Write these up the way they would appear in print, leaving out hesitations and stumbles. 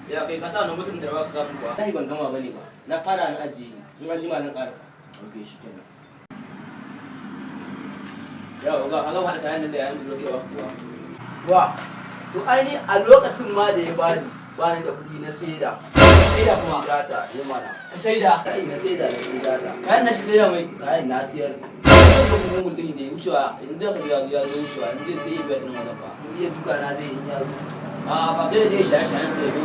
Ya kai ka sa wannan mutum da ba ka samu kuwa. Ai ban gama bane ba. Na fara na ajiye. In an jima zan karasa. Okay shikenan. Ya ga kaga hada kayan nan da yayin da ke ba kuwa. Wa to aini a lokacin ma da ya bani da kuɗi na saida. Saida kuma data ya mana. ka saida. Kai na saida data. Kayan na shi saida mai. Kayan na siyar. Lokacin da mulkin da ya wucewa yanzu ka ga ya zo wucewa yanzu zai iya biya nan wannan fa. Iya duka na zai yi yaro. A ba kai da shaye-shayen sai zo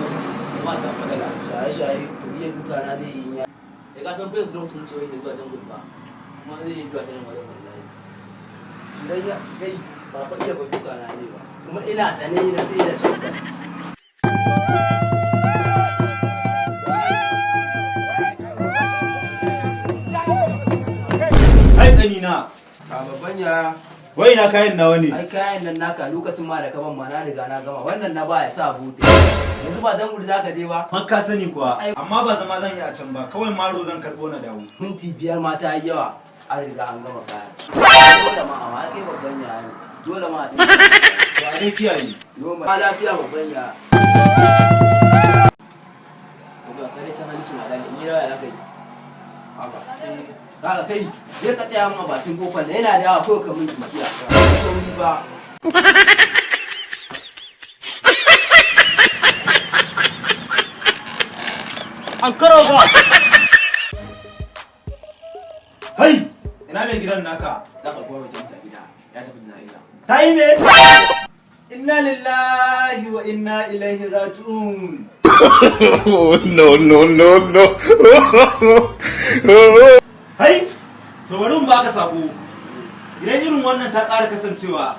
kuma samu matsala. Shaye-shaye to iya duka na zai yi yaro. Kai ka san bai su lokacin cewa da zuwa dan gudu ba. Kuma zai iya biya nan wannan wallahi. Idan ya kai ba fa iya ba duka na ne ba. Kuma ina sane na sai da shi. Ai ƙanina. Ta babban ya. Wai na kayan nawa ne? Ai kayan nan naka lokacin ma da ka ban ma na riga na gama. Wannan na ba ya sa bute. Yanzu ba dan gudu zaka je ba. Man ka sani kuwa. Amma ba zama zan yi a can ba. Kawai maro zan karɓo na dawo. Minti 5 ma ta yi yawa. An riga an gama kayan. Dole ma amma kai babban ya ne. Dole ma. Wa dai kiyaye. Ma lafiya babban ya. Ga kai san hali shi magana in yi rawa ya kai. Haba. Kaga kai je ka tsaya mun a bakin kofar nan yana da yawa ko ka mun kiya. Sauri ba. An karo ba. Hai, ina mai gidan naka? Za ka kuma mutum ta gida ya tafi jana'iza. Ta yi me? Inna lillahi wa inna ilaihi raji'un. No. Hai, to bari mu baka sako. Idan irin wannan ta ƙara kasancewa,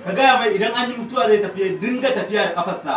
ka gaya mai idan an yi mutuwa zai tafiya dinga tafiya da kafarsa.